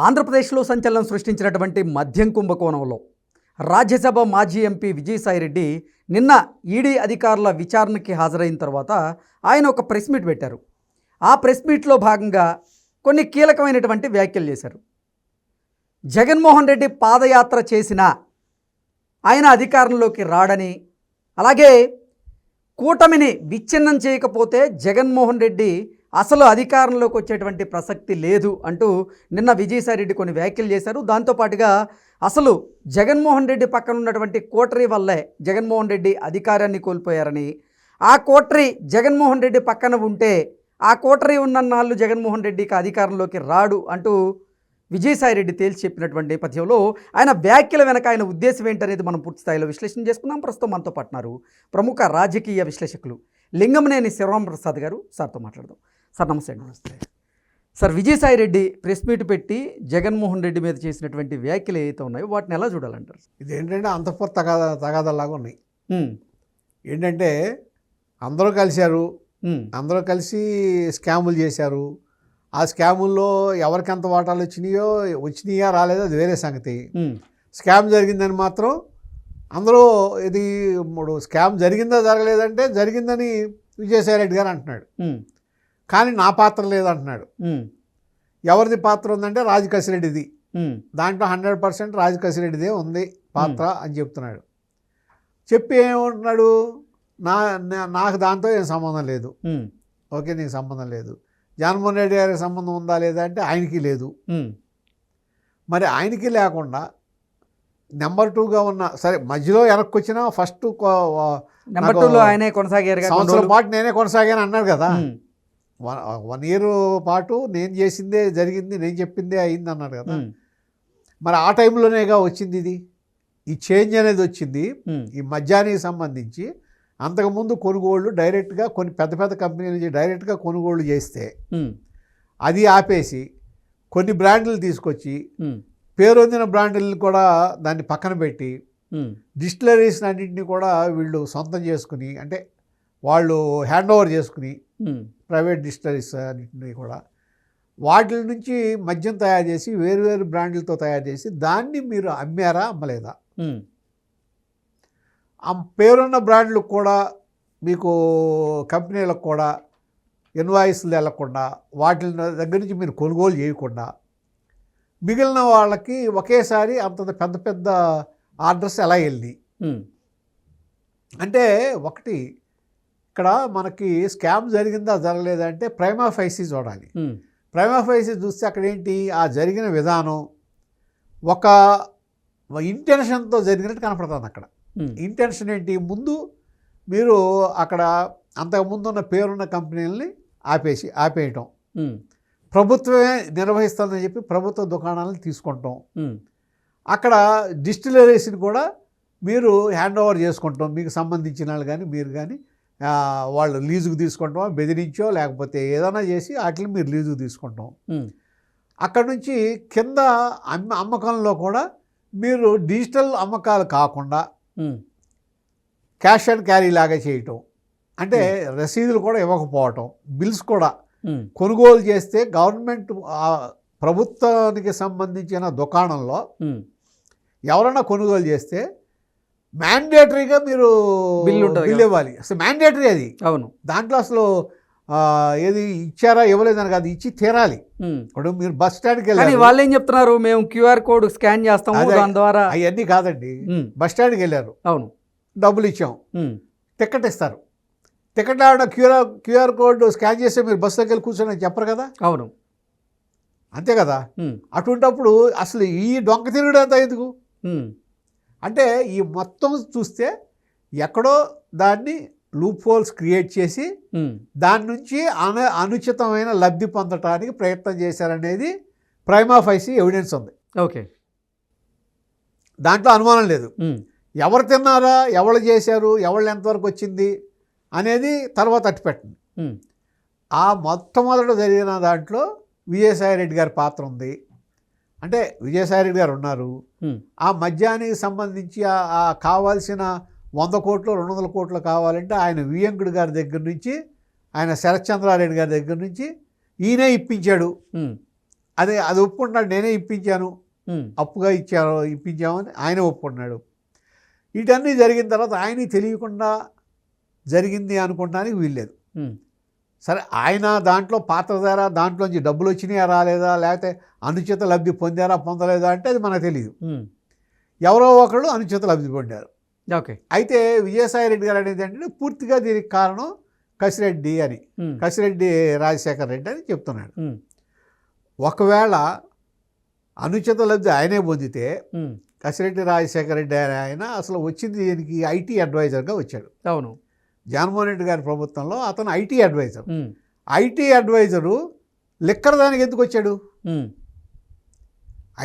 ఆంధ్రప్రదేశ్లో సంచలనం సృష్టించినటువంటి మద్యం కుంభకోణంలో రాజ్యసభ మాజీ ఎంపీ విజయసాయిరెడ్డి నిన్న ఈడీ అధికారుల విచారణకి హాజరైన తర్వాత ఆయన ఒక ప్రెస్ మీట్ పెట్టారు. ఆ ప్రెస్ మీట్లో భాగంగా కొన్ని కీలకమైనటువంటి వ్యాఖ్యలు చేశారు. జగన్మోహన్ రెడ్డి పాదయాత్ర చేసినా ఆయన అధికారంలోకి రాడని, అలాగే కూటమిని విచ్ఛిన్నం చేయకపోతే జగన్మోహన్ రెడ్డి అసలు అధికారంలోకి వచ్చేటువంటి ప్రసక్తి లేదు అంటూ నిన్న విజయసాయిరెడ్డి కొన్ని వ్యాఖ్యలు చేశారు. దాంతోపాటుగా అసలు జగన్మోహన్ రెడ్డి పక్కన ఉన్నటువంటి కోటరీ వల్లే జగన్మోహన్ రెడ్డి అధికారాన్ని కోల్పోయారని, ఆ కోటరీ జగన్మోహన్ రెడ్డి పక్కన ఉంటే ఆ కోటరీ ఉన్నన్నాళ్ళు జగన్మోహన్ రెడ్డికి అధికారంలోకి రాడు అంటూ విజయసాయిరెడ్డి తేల్చి చెప్పినటువంటి నేపథ్యంలో ఆయన వ్యాఖ్యల వెనక ఆయన ఉద్దేశం ఏంటనేది మనం పూర్తి స్థాయిలో విశ్లేషణ చేసుకుందాం. ప్రస్తుతం మనతో పాటున్నారు ప్రముఖ రాజకీయ విశ్లేషకులు లింగంనేని శివరామప్రసాద్ గారు. సార్తో మాట్లాడదాం. సార్ నమస్తే. నమస్తే సార్. విజయసాయిరెడ్డి ప్రెస్ మీట్ పెట్టి జగన్మోహన్ రెడ్డి మీద చేసినటువంటి వ్యాఖ్యలు ఏవైతే ఉన్నాయో వాటిని ఎలా చూడాలంటారు? ఇది ఏంటంటే అంతఃపుర తగాదాలాగా ఉన్నాయి. ఏంటంటే అందరూ కలిశారు, అందరూ కలిసి స్కాములు చేశారు. ఆ స్కాముల్లో ఎవరికి ఎంత వాటాలు వచ్చినాయా రాలేదో అది వేరే సంగతి. స్కామ్ జరిగిందని మాత్రం అందరూ ఇది ఇప్పుడు స్కామ్ జరిగిందా జరగలేదంటే జరిగిందని విజయసాయిరెడ్డి గారు అంటున్నాడు, కానీ నా పాత్ర లేదంటున్నాడు. ఎవరిది పాత్ర ఉందంటే రాజకసిరెడ్డిది, దాంట్లో 100% రాజకసిరెడ్డిదే ఉంది పాత్ర అని చెప్తున్నాడు. చెప్పి ఏమంటున్నాడు, నాకు దాంతో ఏం సంబంధం లేదు. ఓకే, నీకు సంబంధం లేదు. జగన్మోహన్ రెడ్డి గారికి సంబంధం ఉందా లేదా అంటే ఆయనకి లేదు. మరి ఆయనకి లేకుండా నెంబర్ 2గా ఉన్న, సరే మధ్యలో వెనక్కి వచ్చినా ఫస్ట్ నెంబర్ 2లో ఆయనే కొనసాగారు, సంవత్సరం పాటు నేనే కొనసాగాను అన్నాడు కదా. 1 year పాటు నేను చేసిందే జరిగింది, నేను చెప్పిందే అయింది అన్నాడు కదా. మరి ఆ టైంలోనేగా వచ్చింది ఇది, ఈ చేంజ్ అనేది వచ్చింది. ఈ మద్యానికి సంబంధించి అంతకుముందు కొనుగోళ్ళు డైరెక్ట్గా కొన్ని పెద్ద పెద్ద కంపెనీల నుంచి డైరెక్ట్గా కొనుగోళ్ళు చేస్తే అది ఆపేసి కొన్ని బ్రాండ్లు తీసుకొచ్చి పేరొందిన బ్రాండ్లను కూడా దాన్ని పక్కన పెట్టి డిస్టిలరీస్ అన్నింటినీ కూడా వీళ్ళు సొంతం చేసుకుని, అంటే వాళ్ళు హ్యాండ్ ఓవర్ చేసుకుని ప్రైవేట్ డిస్టిలరీస్ అన్నింటినీ కూడా వాటి నుంచి మద్యం తయారు చేసి వేరు బ్రాండ్లతో తయారు చేసి దాన్ని మీరు అమ్మారా అమ్మలేదా? ఆ పేరున్న బ్రాండ్లకు కూడా మీకు కంపెనీలకు కూడా ఇన్వాయిస్లు వెళ్ళకుండా వాటి దగ్గర నుంచి మీరు కొనుగోలు చేయకుండా మిగిలిన వాళ్ళకి ఒకేసారి అంత పెద్ద ఆర్డర్స్ ఎలా వెళ్ళి అంటే ఒకటి ఇక్కడ మనకి స్కామ్ జరిగిందా జరగలేదా అంటే ప్రైమా ఫైసీ చూడాలి. ప్రైమా ఫైసీ చూస్తే అక్కడ ఏంటి, ఆ జరిగిన విధానం ఒక ఇంటెన్షన్తో జరిగినట్టు కనపడుతుంది. అక్కడ ఇంటెన్షన్ ఏంటి, ముందు మీరు అక్కడ అంతకుముందు ఉన్న పేరున్న కంపెనీలని ఆపేయటం, ప్రభుత్వమే నిర్వహిస్తుందని చెప్పి ప్రభుత్వ దుకాణాలను తీసుకుంటాం, అక్కడ డిస్టిలరీస్ని కూడా మీరు హ్యాండ్ ఓవర్ చేసుకుంటాం, మీకు సంబంధించిన వాళ్ళు కానీ మీరు కానీ వాళ్ళు లీజుకు తీసుకుంటాం, బెదిరించో లేకపోతే ఏదైనా చేసి వాటిని మీరు లీజుకు తీసుకుంటాం. అక్కడ నుంచి కింద అమ్మకంలో కూడా మీరు డిజిటల్ అమ్మకాలు కాకుండా క్యాష్ అండ్ క్యారీ లాగా చేయటం, అంటే రసీదులు కూడా ఇవ్వకపోవటం, బిల్స్ కూడా కొనుగోలు చేస్తే గవర్నమెంట్ ప్రభుత్వానికి సంబంధించిన దుకాణంలో ఎవరైనా కొనుగోలు చేస్తే మ్యాండేటరీగా మీరు బిల్ ఇవ్వాలి. అసలు మ్యాండేటరీ అది. అవును, దాంట్లో అసలు ఏది ఇచ్చారా ఇవ్వలేదని కాదు, ఇచ్చి తీరాలి. ఇప్పుడు మీరు బస్ స్టాండ్కి వెళ్ళారు, వాళ్ళు ఏం చెప్తున్నారు, మేము QR కోడ్ స్కాన్ చేస్తాము దాని ద్వారా, అవన్నీ కాదండి. బస్ స్టాండ్కి వెళ్ళారు, అవును, డబ్బులు ఇచ్చాం, టికెట్ ఇస్తారు. టికెట్ ఆవిడ QR కోడ్ స్కాన్ చేస్తే మీరు బస్సులోకి వెళ్ళి కూర్చొని చెప్పరు కదా. అవును, అంతే కదా. అటువంటిప్పుడు అసలు ఈ డొంక తిరుగుడు అంతా ఎందుకు అంటే ఈ మొత్తం చూస్తే ఎక్కడో దాన్ని లూప్ హోల్స్ క్రియేట్ చేసి దాని నుంచి అనుచితమైన లబ్ధి పొందటానికి ప్రయత్నం చేశారనేది ప్రైమా ఫైసీ ఎవిడెన్స్ ఉంది. ఓకే, దాంట్లో అనుమానం లేదు. ఎవరు తిన్నారా, ఎవరు చేశారు, ఎవరు ఎంతవరకు వచ్చింది అనేది తర్వాత అట్టిపెట్టండి. ఆ మొట్టమొదట జరిగిన దాంట్లో విజయసాయిరెడ్డి గారి పాత్ర ఉంది. అంటే విజయసాయిరెడ్డి గారు ఉన్నారు. ఆ మద్యానికి సంబంధించి ఆ కావాల్సిన 100 కోట్లు 200 కోట్లు కావాలంటే ఆయన వియంకుడు గారి దగ్గర నుంచి, ఆయన శరత్చంద్రారెడ్డి గారి దగ్గర నుంచి ఈయనే ఇప్పించాడు. అది ఒప్పుకుంటున్నాడు, నేనే ఇప్పించాను, అప్పుగా ఇప్పించామని ఆయన ఒప్పుకున్నాడు. వీటన్నీ జరిగిన తర్వాత ఆయనకి తెలియకుండా జరిగింది అనుకోవడానికి వీల్లేదు. సరే, ఆయన దాంట్లో పాత్రధార, దాంట్లోంచి డబ్బులు వచ్చినాయా రాలేదా, లేకపోతే అనుచిత లబ్ధి పొందారా పొందలేదా అంటే అది మనకు తెలియదు. ఎవరో ఒకళ్ళు అనుచిత లబ్ధి పొందారు. ఓకే. అయితే విజయసాయి రెడ్డి గారు అనేది ఏంటంటే పూర్తిగా దీనికి కారణం కసిరెడ్డి అని, కసిరెడ్డి రాజశేఖర రెడ్డి అని చెప్తున్నాడు. ఒకవేళ అనుచిత లబ్ధి ఆయనే పొందితే కసిరెడ్డి రాజశేఖర రెడ్డి ఆయన అసలు వచ్చింది దీనికి ఐటీ అడ్వైజర్గా వచ్చాడు. అవును, జగన్మోహన్ రెడ్డి గారి ప్రభుత్వంలో అతను IT adviser. IT adviser liquor దానికి ఎందుకు వచ్చాడు?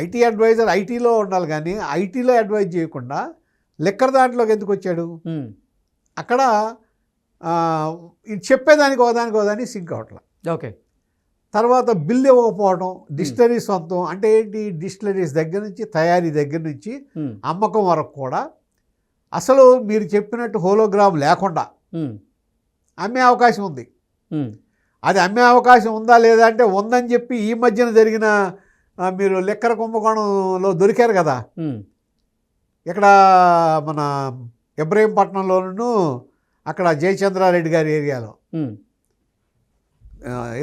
ఐటీ అడ్వైజర్ ఐటీలో ఉండాలి, కానీ ఐటీలో అడ్వైజ్ చేయకుండా లిక్కర్ దాంట్లోకి ఎందుకు వచ్చాడు? అక్కడ చెప్పేదానికి ఒకదానికి సింక్ అవట్లా. ఓకే. తర్వాత బిల్లు ఇవ్వకపోవడం, డిస్టిలరీ సొంతం అంటే ఏంటి, డిస్టిలరీస్ దగ్గర నుంచి తయారీ దగ్గర నుంచి అమ్మకం వరకు కూడా అసలు మీరు చెప్పినట్టు హోలోగ్రామ్ లేకుండా అమ్మే అవకాశం ఉంది. అది అమ్మే అవకాశం ఉందా లేదా అంటే ఉందని చెప్పి ఈ మధ్యన జరిగిన మీరు లిక్కర్ కుంభకోణంలో దొరికారు కదా, ఇక్కడ మన ఇబ్రహీంపట్నంలోనూ అక్కడ జయచంద్రారెడ్డి గారి ఏరియాలో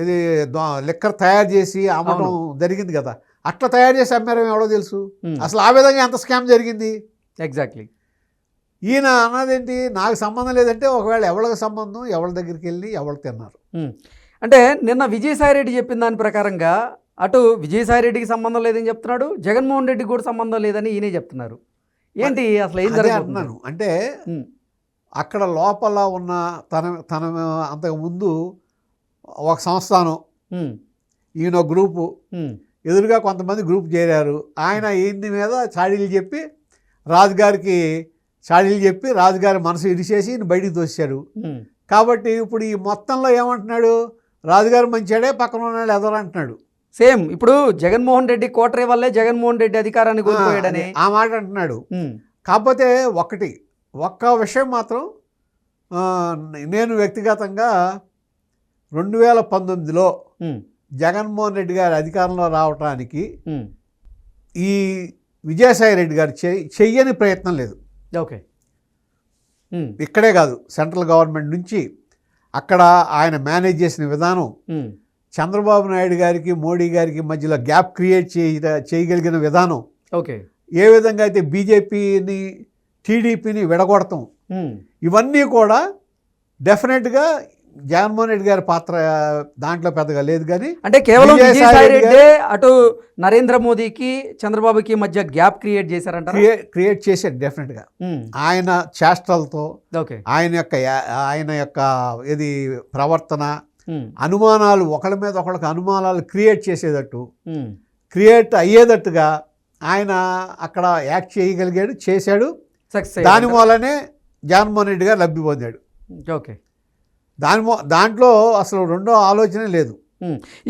ఇది లిక్కర్ తయారు చేసి అమ్మటం జరిగింది కదా. అట్లా తయారు చేసి అమ్మారో ఎవడో తెలుసు. అసలు ఆ విధంగా ఎంత స్కామ్ జరిగింది. ఎగ్జాక్ట్లీ. ఈయన అన్నదేంటి, నాకు సంబంధం లేదంటే ఒకవేళ ఎవరికి సంబంధం, ఎవరి దగ్గరికి వెళ్ళి ఎవరు తిన్నారు. అంటే నిన్న విజయసాయిరెడ్డి చెప్పిన దాని ప్రకారంగా అటు విజయసాయిరెడ్డికి సంబంధం లేదని చెప్తున్నాడు, జగన్మోహన్ రెడ్డికి కూడా సంబంధం లేదని ఈయనే చెప్తున్నారు. ఏంటి అసలు ఏం జరుగుతున్నాను అంటే అక్కడ లోపల ఉన్న తన అంతకుముందు ఒక సంస్థానం, ఈయన గ్రూపు, ఎదురుగా కొంతమంది గ్రూప్ చేరారు. ఆయన ఈయన మీద చాడీలు చెప్పి రాజుగారి మనసు ఇరిచేసి ఈయన బయటికి తోసాడు. కాబట్టి ఇప్పుడు ఈ మొత్తంలో ఏమంటున్నాడు, రాజుగారు మంచివాడే, పక్కన ఉన్నాడు ఎదరు అంటున్నాడు. సేమ్ ఇప్పుడు జగన్మోహన్ రెడ్డి కోటరీ వల్లే జగన్మోహన్ రెడ్డి అధికారాన్ని కోల్పోయాడని ఆ మాట అంటున్నాడు. కాకపోతే ఒక్క విషయం మాత్రం నేను వ్యక్తిగతంగా 2019లో జగన్మోహన్ రెడ్డి గారి అధికారంలో రావటానికి ఈ విజయసాయి రెడ్డి గారు చెయ్యని ప్రయత్నం లేదు. ఓకే. ఇక్కడే కాదు, సెంట్రల్ గవర్నమెంట్ నుంచి అక్కడ ఆయన మేనేజ్ చేసిన విధానం, చంద్రబాబు నాయుడు గారికి మోడీ గారికి మధ్యలో గ్యాప్ క్రియేట్ చేయగలిగిన విధానం, ఓకే, ఏ విధంగా అయితే బీజేపీని టీడీపీని విడగొడతాం, ఇవన్నీ కూడా డెఫినెట్గా జగన్మోహన్ రెడ్డి గారి పాత్ర దాంట్లో పెద్దగా లేదు. కానీ అంటే కేవలం విజయసాయి రెడ్డి అటు నరేంద్ర మోదీకి చంద్రబాబుకి మధ్య గ్యాప్ క్రియేట్ చేశారంట. క్రియేట్ చేశారు డెఫినెట్గా. ఆయన చేష్టలతో, ఆయన యొక్క ఇది ప్రవర్తన, అనుమానాలు, ఒకళ్ళ మీద ఒకళ్ళకి అనుమానాలు క్రియేట్ చేసేటట్టు, క్రియేట్ అయ్యేటట్టుగా ఆయన అక్కడ యాక్ట్ చేయగలిగాడు, చేశాడు. దాని మూలనే జగన్మోహన్ రెడ్డి గారు లబ్ధి పొందాడు. ఓకే. దాంట్లో అసలు రెండో ఆలోచన లేదు.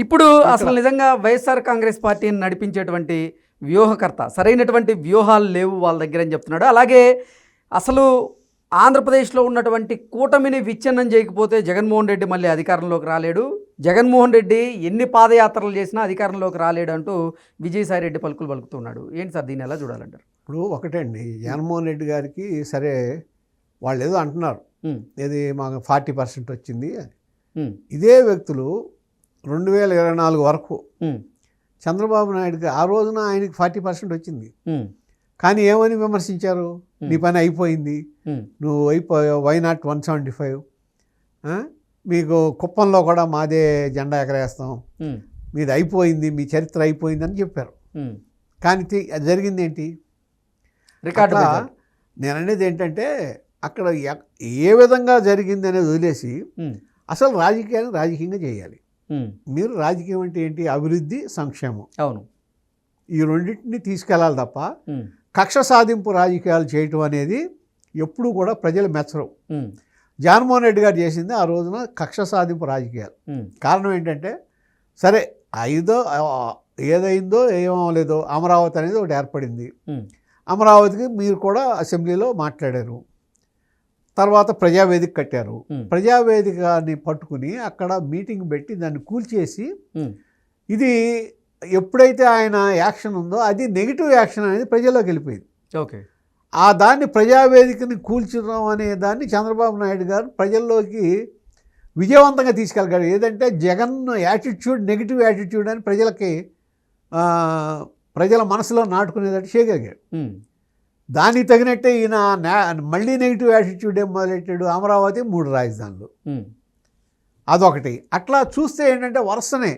ఇప్పుడు అసలు నిజంగా వైఎస్ఆర్ కాంగ్రెస్ పార్టీని నడిపించేటువంటి వ్యూహకర్త సరైనటువంటి వ్యూహాలు లేవు వాళ్ళ దగ్గర అని చెప్తున్నాడు. అలాగే అసలు ఆంధ్రప్రదేశ్లో ఉన్నటువంటి కూటమిని విచ్ఛిన్నం చేయకపోతే జగన్మోహన్ రెడ్డి మళ్ళీ అధికారంలోకి రాలేడు, జగన్మోహన్ రెడ్డి ఎన్ని పాదయాత్రలు చేసినా అధికారంలోకి రాలేడు అంటూ విజయసాయి రెడ్డి పలుకులు పలుకుతున్నాడు. ఏంటి సార్, దీన్ని ఎలా చూడాలంటారు? ఇప్పుడు ఒకటండి, జగన్మోహన్ రెడ్డి గారికి సరే వాళ్ళు ఏదో అంటున్నారు, ఏది మాకు 40% వచ్చింది. ఇదే వ్యక్తులు 2024 వరకు చంద్రబాబు నాయుడుకి ఆ రోజున ఆయనకి 40% వచ్చింది. కానీ ఏమని విమర్శించారు, నీ పని అయిపోయింది, నువ్వు అయిపోయావు, వై నాట్ 175, మీకు కుప్పంలో కూడా మాదే జెండా ఎగరేస్తాం, మీది అయిపోయింది, మీ చరిత్ర అయిపోయింది అని చెప్పారు. కానీ జరిగింది ఏంటి? రికార్డు. నేను అనేది ఏంటంటే అక్కడ ఏ విధంగా జరిగింది అనేది వదిలేసి అసలు రాజకీయాన్ని రాజకీయంగా చేయాలి. మీరు రాజకీయం అంటే ఏంటి, అభివృద్ధి, సంక్షేమం, అవును, ఈ రెండింటిని తీసుకెళ్ళాలి తప్ప కక్ష సాధింపు రాజకీయాలు చేయటం అనేది ఎప్పుడు కూడా ప్రజలు మెచ్చరు. జగన్మోహన్ రెడ్డి గారు చేసింది ఆ రోజున కక్ష సాధింపు రాజకీయాలు. కారణం ఏంటంటే సరే ఏదైందో ఏమవలేదో అమరావతి అనేది ఒకటి ఏర్పడింది. అమరావతికి మీరు కూడా అసెంబ్లీలో మాట్లాడారు, తర్వాత ప్రజావేదిక కట్టారు. ప్రజావేదికని పట్టుకుని అక్కడ మీటింగ్ పెట్టి దాన్ని కూల్చేసి ఇది ఎప్పుడైతే ఆయన యాక్షన్ ఉందో అది నెగిటివ్ యాక్షన్ అనేది ప్రజల్లోకి వెళ్ళిపోయింది. ఓకే. ఆ దాన్ని ప్రజావేదికని కూల్చడం అనే దాన్ని చంద్రబాబు నాయుడు గారు ప్రజల్లోకి విజయవంతంగా తీసుకెళ్ళగారు. ఏదంటే జగన్ యాటిట్యూడ్ నెగిటివ్ యాటిట్యూడ్ అని ప్రజలకి ప్రజల మనసులో నాటుకునేటట్టు చేయగలిగాడు. దానికి తగినట్టే ఈయన మళ్ళీ నెగిటివ్ యాటిట్యూడ్ ఏం మొదలెట్టాడు, అమరావతి 3 రాజధానులు, అదొకటి. అట్లా చూస్తే ఏంటంటే వరుసనే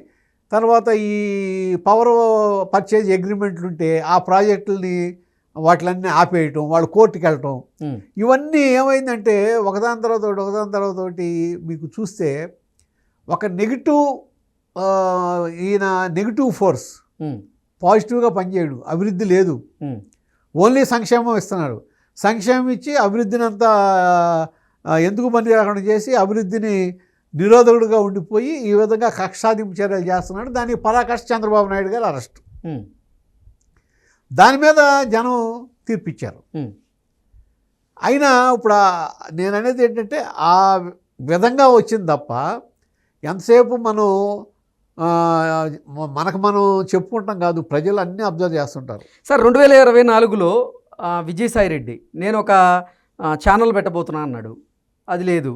తర్వాత ఈ పవర్ పర్చేజ్ అగ్రిమెంట్లు ఉంటే ఆ ప్రాజెక్టులని వాటిలన్నీ ఆపేయటం, వాళ్ళు కోర్టుకి వెళ్ళటం, ఇవన్నీ ఏమైందంటే ఒకదాని తర్వాత ఒకటి మీకు చూస్తే ఒక నెగిటివ్ ఈయన నెగిటివ్ ఫోర్స్ పాజిటివ్గా పనిచేయడు, అభివృద్ధి లేదు, ఓన్లీ సంక్షేమం ఇస్తున్నారు. సంక్షేమం ఇచ్చి అభివృద్ధిని అంతా ఎందుకు పని రాకుండా చేసి అభివృద్ధిని నిరోధకుడుగా ఉండిపోయి ఈ విధంగా కక్షాదింపు చర్యలు చేస్తున్నాడు. దానికి పరాకాష్ట చంద్రబాబు నాయుడు గారు అరెస్ట్. దాని మీద జనం తీర్పిచ్చారు. అయినా ఇప్పుడు నేను అనేది ఏంటంటే ఆ విధంగా వచ్చింది తప్ప ఎంతసేపు మనం చెప్పుకుంటాం కాదు, ప్రజలు అన్నీ అబ్జర్వ్ చేస్తుంటారు. సార్ 2024లో విజయసాయిరెడ్డి నేను ఒక ఛానల్ పెట్టబోతున్నా అన్నాడు, అది లేదు.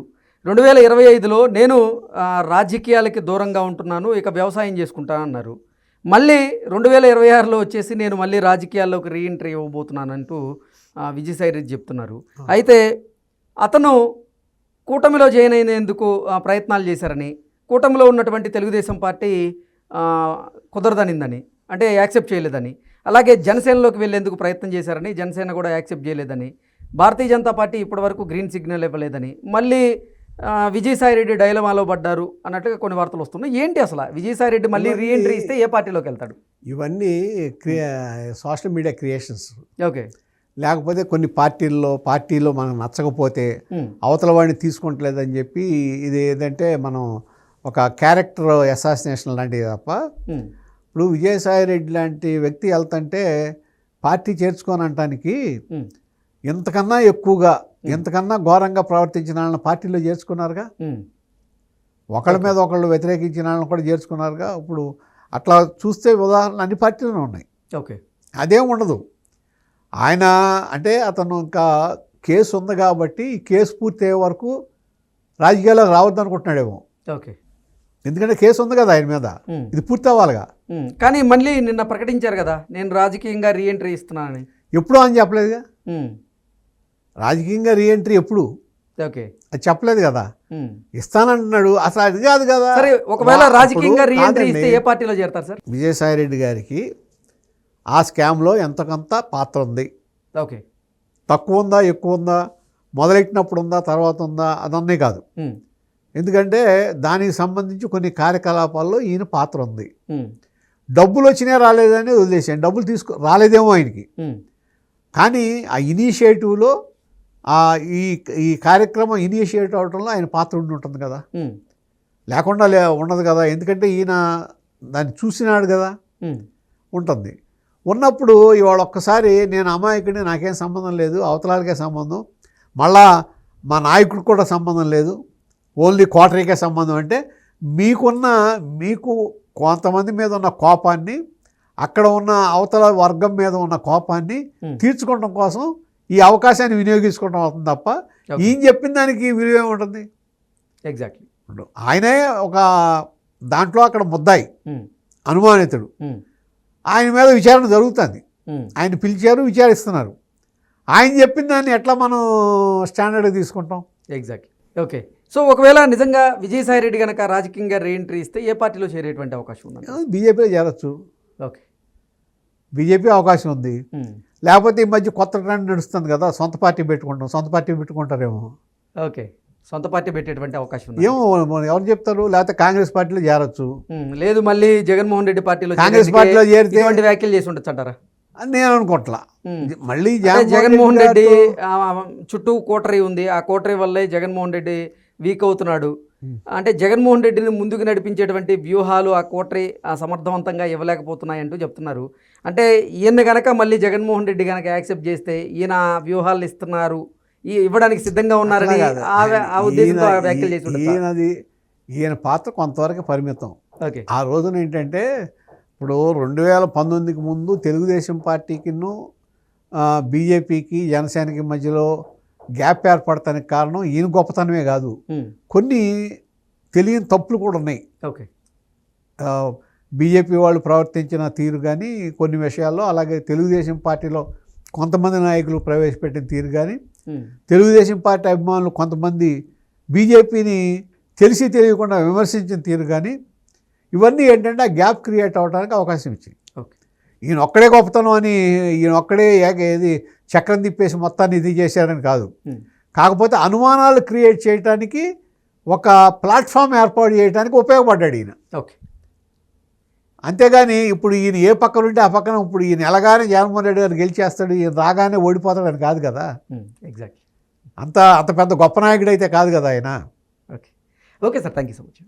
2025లో నేను రాజకీయాలకి దూరంగా ఉంటున్నాను, ఇక వ్యవసాయం చేసుకుంటాను అన్నారు. మళ్ళీ 2026లో వచ్చేసి నేను మళ్ళీ రాజకీయాల్లోకి రీఎంట్రీ ఇవ్వబోతున్నానంటూ విజయసాయిరెడ్డి చెప్తున్నారు. అయితే అతను కూటమిలో జాయిన్ అయినందుకు ప్రయత్నాలు చేశారని, కూటమిలో ఉన్నటువంటి తెలుగుదేశం పార్టీ కుదరదనిందని, అంటే యాక్సెప్ట్ చేయలేదని, అలాగే జనసేనలోకి వెళ్ళేందుకు ప్రయత్నం చేశారని, జనసేన కూడా యాక్సెప్ట్ చేయలేదని, భారతీయ జనతా పార్టీ ఇప్పటివరకు గ్రీన్ సిగ్నల్ ఇవ్వలేదని, మళ్ళీ విజయసాయిరెడ్డి డైలమాలో పడ్డారు అన్నట్టుగా కొన్ని వార్తలు వస్తున్నాయి. ఏంటి అసలు విజయసాయిరెడ్డి మళ్ళీ రీఎంట్రీ ఇస్తే ఏ పార్టీలోకి వెళ్తాడు? ఇవన్నీ సోషల్ మీడియా క్రియేషన్స్. ఓకే. లేకపోతే కొన్ని పార్టీలో మనకు నచ్చకపోతే అవతల వాడిని తీసుకుంటలేదని చెప్పి ఇది ఏదంటే మనం ఒక క్యారెక్టర్ అసాసినేషన్ లాంటిది తప్ప, ఇప్పుడు విజయసాయిరెడ్డి లాంటి వ్యక్తి వెళ్తుంటే పార్టీ చేర్చుకొని అనటానికి ఎంతకన్నా ఎక్కువగా ఎంతకన్నా ఘోరంగా ప్రవర్తించిన వాళ్ళని పార్టీలో చేర్చుకున్నారుగా, ఒకళ్ళ మీద ఒకళ్ళు వ్యతిరేకించిన వాళ్ళని కూడా చేర్చుకున్నారుగా. ఇప్పుడు అట్లా చూస్తే ఉదాహరణలు అన్ని పార్టీలోనే ఉన్నాయి. ఓకే. అదేం ఉండదు. ఆయన అంటే అతను ఇంకా కేసు ఉంది కాబట్టి ఈ కేసు పూర్తి అయ్యే వరకు రాజకీయాల్లోకి రావద్దు అనుకుంటున్నాడేమో. ఓకే. ఎందుకంటే కేసు ఉంది కదా ఆయన మీద, ఇది పూర్తి అవ్వాలిగా. కానీ మళ్ళీ నిన్న ప్రకటించారు కదా నేను రాజకీయంగా రీఎంట్రీ ఇస్తున్నానని. ఎప్పుడు అని చెప్పలేదుగా. రాజకీయంగా రీఎంట్రీ ఎప్పుడు ఓకే అది చెప్పలేదు కదా, ఇస్తానంటున్నాడు. అసలు అది కాదు కదా. సరే, ఒకవేళ రాజకీయంగా రీఎంట్రీ ఇస్తే ఏ పార్టీలో చేరతారు సార్? విజయసాయిరెడ్డి గారికి ఆ స్కామ్లో ఎంతకంత పాత్ర ఉంది. ఓకే. తక్కువ ఉందా ఎక్కువ ఉందా, మొదలెట్టినప్పుడు ఉందా తర్వాత ఉందా, అదన్నీ కాదు. ఎందుకంటే దానికి సంబంధించి కొన్ని కార్యకలాపాల్లో ఈయన పాత్ర ఉంది. డబ్బులు వచ్చినా రాలేదని వదిలేసాను, డబ్బులు రాలేదేమో ఆయనకి. కానీ ఆ ఇనిషియేటివ్లో ఈ కార్యక్రమం ఇనిషియేట్ అవడంలో ఆయన పాత్ర ఉండి ఉంటుంది కదా, లేకుండా ఉండదు కదా. ఎందుకంటే ఈయన దాన్ని చూసినాడు కదా, ఉంటుంది. ఉన్నప్పుడు ఇవాళ ఒక్కసారి నేను అమాయకుడిని, నాకేం సంబంధం లేదు, అవతలాలకే సంబంధం, మళ్ళా మా నాయకుడికి కూడా సంబంధం లేదు, ఓన్లీ కోటరీకే సంబంధం అంటే మీకు కొంతమంది మీద ఉన్న కోపాన్ని, అక్కడ ఉన్న అవతల వర్గం మీద ఉన్న కోపాన్ని తీర్చుకోవడం కోసం ఈ అవకాశాన్ని వినియోగించుకోవడం అవుతుంది తప్ప ఈయన చెప్పిన దానికి విలువ ఉంటుంది. ఎగ్జాక్ట్లీ. ఆయనే ఒక దాంట్లో అక్కడ ముద్దాయి, అనుమానితుడు. ఆయన మీద విచారణ జరుగుతుంది, ఆయన పిలిచారు, విచారిస్తున్నారు. ఆయన చెప్పిన దాన్ని ఎట్లా మనం స్టాండర్డ్గా తీసుకుంటాం? ఎగ్జాక్ట్లీ. ఓకే. సో ఒకవేళ నిజంగా విజయసాయిరెడ్డి కనుక రాజకీయంగా రీఎంట్రీ ఇస్తే ఏ పార్టీలో చేరేటువంటి అవకాశం ఉంది? బీజేపీలో చేరొచ్చు. ఓకే. బీజేపీ అవకాశం ఉంది. లేకపోతే ఈ మధ్య కొత్త ట్రెండ్ నడుస్తుంది కదా, సొంత పార్టీ పెట్టుకుంటారేమో. ఓకే. సొంత పార్టీ పెట్టేటువంటి అవకాశం ఉంది. ఏమో ఎవరు చెప్తారు. లేకపోతే కాంగ్రెస్ పార్టీలో చేరొచ్చు. లేదు, మళ్ళీ జగన్మోహన్ రెడ్డి పార్టీలో, కాంగ్రెస్ పార్టీలో చేరితే వ్యాఖ్యలు చేసి ఉండొచ్చు అంటారా? నేను అనుకోవట్లా. మళ్ళీ జగన్మోహన్ రెడ్డి చుట్టూ కోటరీ ఉంది, ఆ కోటరీ వల్లే జగన్మోహన్ రెడ్డి వీక్ అవుతున్నాడు. అంటే జగన్మోహన్ రెడ్డిని ముందుకు నడిపించేటువంటి వ్యూహాలు ఆ కోటరీ సమర్థవంతంగా ఇవ్వలేకపోతున్నాయంటూ చెప్తున్నారు. అంటే ఈయన గనక మళ్ళీ జగన్మోహన్ రెడ్డి గనక యాక్సెప్ట్ చేస్తే ఈయన వ్యూహాలు ఇస్తున్నారు, ఇవ్వడానికి సిద్ధంగా ఉన్నారని ఆ ఉద్దేశంతో వ్యాఖ్యలు చేసి ఈయన పాత్ర కొంతవరకు పరిమితం. ఓకే. ఆ రోజున ఏంటంటే ఇప్పుడు 2019కి ముందు తెలుగుదేశం పార్టీకిను బీజేపీకి జనసేనకి మధ్యలో గ్యాప్ ఏర్పడటానికి కారణం ఈయన గొప్పతనమే కాదు, కొన్ని తెలియని తప్పులు కూడా ఉన్నాయి. ఓకే. బీజేపీ వాళ్ళు ప్రవర్తించిన తీరు కానీ కొన్ని విషయాల్లో, అలాగే తెలుగుదేశం పార్టీలో కొంతమంది నాయకులు ప్రవేశపెట్టిన తీరు కానీ, తెలుగుదేశం పార్టీ అభిమానులు కొంతమంది బీజేపీని తెలిసి తెలియకుండా విమర్శించిన తీరు కానీ, ఇవన్నీ ఏంటంటే ఆ గ్యాప్ క్రియేట్ అవ్వడానికి అవకాశం ఇచ్చింది. ఓకే. ఈయన ఒక్కడే గొప్పతనం అని, ఈయన ఒక్కడే ఏది చక్రం తిప్పేసి మొత్తాన్ని ఇది చేశారని కాదు, కాకపోతే అనుమానాలు క్రియేట్ చేయడానికి ఒక ప్లాట్ఫామ్ ఏర్పాటు చేయడానికి ఉపయోగపడ్డాడు ఈయన. ఓకే. అంతేగాని ఇప్పుడు ఈయన ఏ పక్కన ఉంటే ఆ పక్కన ఇప్పుడు ఈయన ఎలాగానే జగన్మోహన్ రెడ్డి గారు గెలిచేస్తాడు, ఈయన రాగానే ఓడిపోతాడని కాదు కదా. ఎగ్జాక్ట్లీ. అంత పెద్ద గొప్ప నాయకుడు అయితే కాదు కదా ఆయన. Okay. Okay sir, thank you so much.